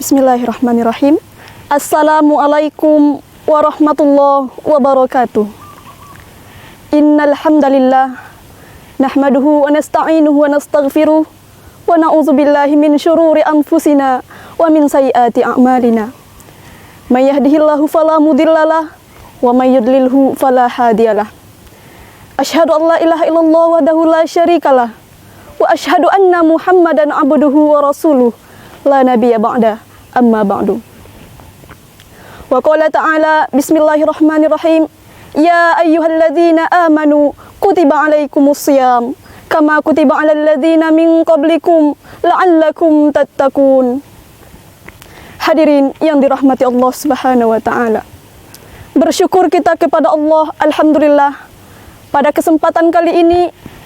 Bismillahirrahmanirrahim. Assalamualaikum warahmatullahi wabarakatuh. Innal hamdalillah nahmaduhu wa nasta'inuhu wa nastaghfiruh wa na'udzu billahi min syururi anfusina wa min sayyiati a'malina. May yahdihillahu fala mudhillalah wa may yudlilhu fala hadiyalah. Asyhadu an la ilaha illallah wahdahu la syarikalah wa asyhadu anna Muhammadan abduhu wa rasuluh la nabiyya ba'da amma ba'du. Wa qala ta'ala bismillahirrahmanirrahim ya ayyuhalladzina amanu kutiba alaikumusiyam kama kutiba alal ladzina min qablikum la'allakum tattaqun. Hadirin yang dirahmati Allah Subhanahu wa taala. Bersyukur kita kepada Allah, alhamdulillah. Pada kesempatan kali ini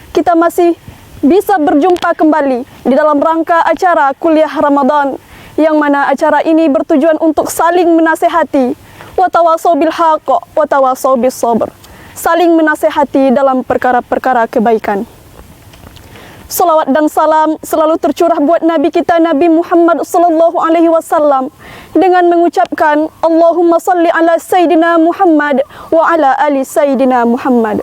kita masih bisa berjumpa kembali di dalam rangka acara kuliah Ramadan, yang mana acara ini bertujuan untuk saling menasehati, wa tawasau bil haqq wa tawasau bis sabr, saling menasehati dalam perkara-perkara kebaikan. Salawat dan salam selalu tercurah buat Nabi kita Nabi Muhammad sallallahu alaihi wasallam dengan mengucapkan Allahumma salli ala Sayyidina Muhammad wa ala ali Sayyidina Muhammad.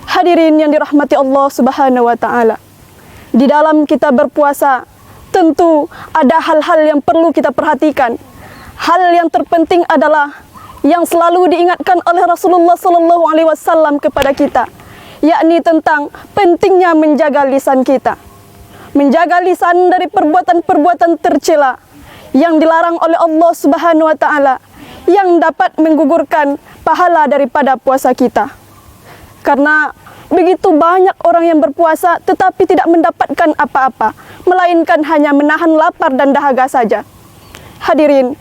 Hadirin yang dirahmati Allah Subhanahu wa taala. Di dalam kita berpuasa, tentu ada hal-hal yang perlu kita perhatikan. Hal yang terpenting adalah yang selalu diingatkan oleh Rasulullah sallallahu alaihi wasallam kepada kita, yakni tentang pentingnya menjaga lisan kita. Menjaga lisan dari perbuatan-perbuatan tercela yang dilarang oleh Allah Subhanahu wa taala, yang dapat menggugurkan pahala daripada puasa kita. Karena begitu banyak orang yang berpuasa tetapi tidak mendapatkan apa-apa, melainkan hanya menahan lapar dan dahaga saja. Hadirin,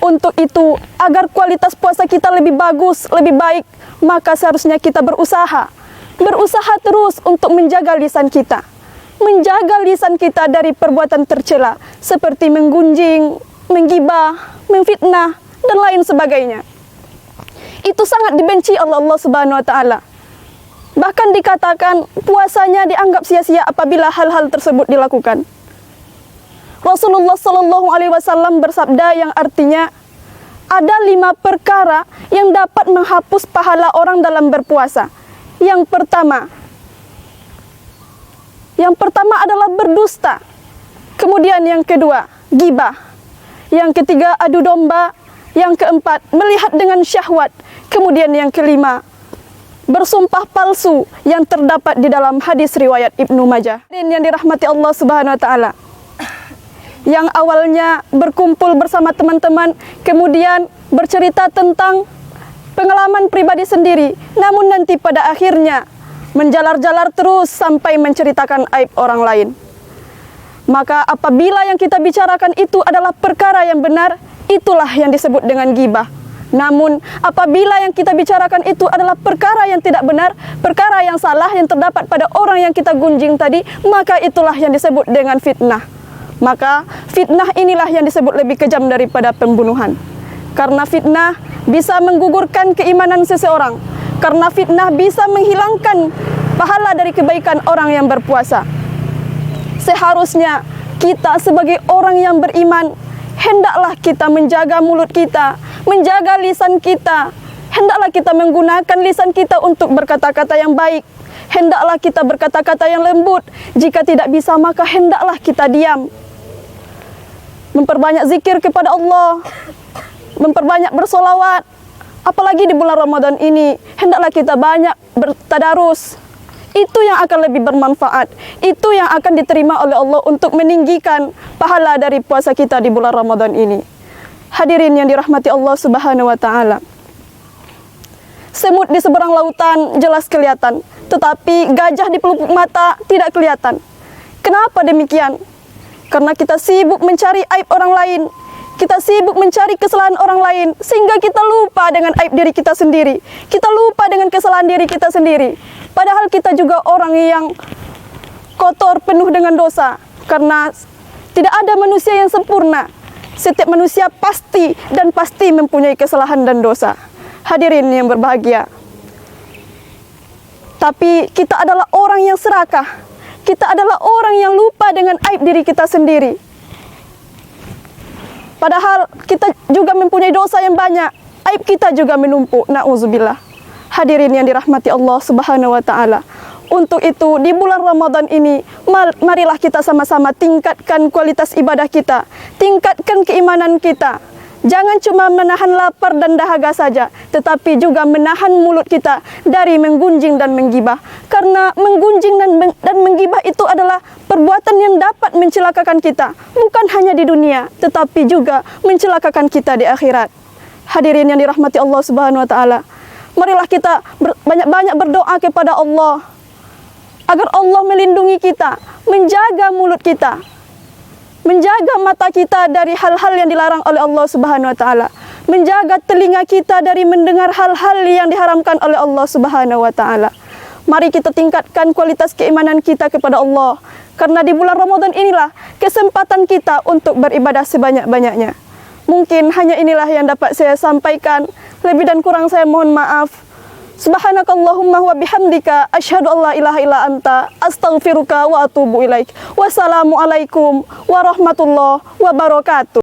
untuk itu agar kualitas puasa kita lebih bagus, lebih baik, maka seharusnya kita berusaha terus untuk menjaga lisan kita. Menjaga lisan kita dari perbuatan tercela seperti menggunjing, menggibah, memfitnah dan lain sebagainya. Itu sangat dibenci oleh Allah Subhanahu wa taala. Bahkan dikatakan puasanya dianggap sia-sia apabila hal-hal tersebut dilakukan. Rasulullah sallallahu alaihi wasallam bersabda yang artinya ada 5 perkara yang dapat menghapus pahala orang dalam berpuasa. Yang pertama adalah berdusta. Kemudian yang kedua, gibah. Yang ketiga, adu domba. Yang keempat, melihat dengan syahwat. Kemudian yang kelima, bersumpah palsu yang terdapat di dalam hadis riwayat Ibnu Majah. Yang dirahmati Allah Subhanahu wa taala. Yang awalnya berkumpul bersama teman-teman, kemudian bercerita tentang pengalaman pribadi sendiri, namun nanti pada akhirnya menjalar-jalar terus sampai menceritakan aib orang lain. Maka apabila yang kita bicarakan itu adalah perkara yang benar, itulah yang disebut dengan ghibah. Namun apabila yang kita bicarakan itu adalah perkara yang tidak benar, perkara yang salah yang terdapat pada orang yang kita gunjing tadi, maka itulah yang disebut dengan fitnah. Maka fitnah inilah yang disebut lebih kejam daripada pembunuhan. Karena fitnah bisa menggugurkan keimanan seseorang. Karena fitnah bisa menghilangkan pahala dari kebaikan orang yang berpuasa. Seharusnya kita sebagai orang yang beriman, hendaklah kita menjaga mulut kita, menjaga lisan kita. Hendaklah kita menggunakan lisan kita untuk berkata-kata yang baik. Hendaklah kita berkata-kata yang lembut. Jika tidak bisa, maka hendaklah kita diam. Memperbanyak zikir kepada Allah, memperbanyak bersolawat. Apalagi di bulan Ramadan ini, hendaklah kita banyak bertadarus. Itu yang akan lebih bermanfaat. Itu yang akan diterima oleh Allah untuk meninggikan pahala dari puasa kita di bulan Ramadan ini. Hadirin yang dirahmati Allah Subhanahu wa taala. Semut di seberang lautan jelas kelihatan, tetapi gajah di pelupuk mata tidak kelihatan. Kenapa demikian? Karena kita sibuk mencari aib orang lain. Kita sibuk mencari kesalahan orang lain, sehingga kita lupa dengan aib diri kita sendiri. Kita lupa dengan kesalahan diri kita sendiri. Padahal kita juga orang yang kotor, penuh dengan dosa. Karena tidak ada manusia yang sempurna. Setiap manusia pasti mempunyai kesalahan dan dosa. Hadirin yang berbahagia. Tapi kita adalah orang yang serakah. Kita adalah orang yang lupa dengan aib diri kita sendiri. Padahal kita juga mempunyai dosa yang banyak. Aib kita juga menumpuk. Na'udzubillah. Hadirin yang dirahmati Allah Subhanahu wa taala. Untuk itu di bulan Ramadan ini marilah kita sama-sama tingkatkan kualitas ibadah kita, tingkatkan keimanan kita. Jangan cuma menahan lapar dan dahaga saja, tetapi juga menahan mulut kita dari menggunjing dan menggibah. Karena menggunjing dan menggibah itu adalah perbuatan yang dapat mencelakakan kita, bukan hanya di dunia, tetapi juga mencelakakan kita di akhirat. Hadirin yang dirahmati Allah Subhanahu wa taala, marilah kita banyak-banyak berdoa kepada Allah agar Allah melindungi kita, menjaga mulut kita, menjaga mata kita dari hal-hal yang dilarang oleh Allah Subhanahu wa taala, menjaga telinga kita dari mendengar hal-hal yang diharamkan oleh Allah Subhanahu wa taala. Mari kita tingkatkan kualitas keimanan kita kepada Allah, karena di bulan Ramadan inilah kesempatan kita untuk beribadah sebanyak-banyaknya. Mungkin hanya inilah yang dapat saya sampaikan. Lebih dan kurang saya mohon maaf. Subhanakallahumma wa bihamdika asyhadu an la ilaha illa anta astaghfiruka wa atubu ilaik. Wassalamualaikum warahmatullahi wabarakatuh.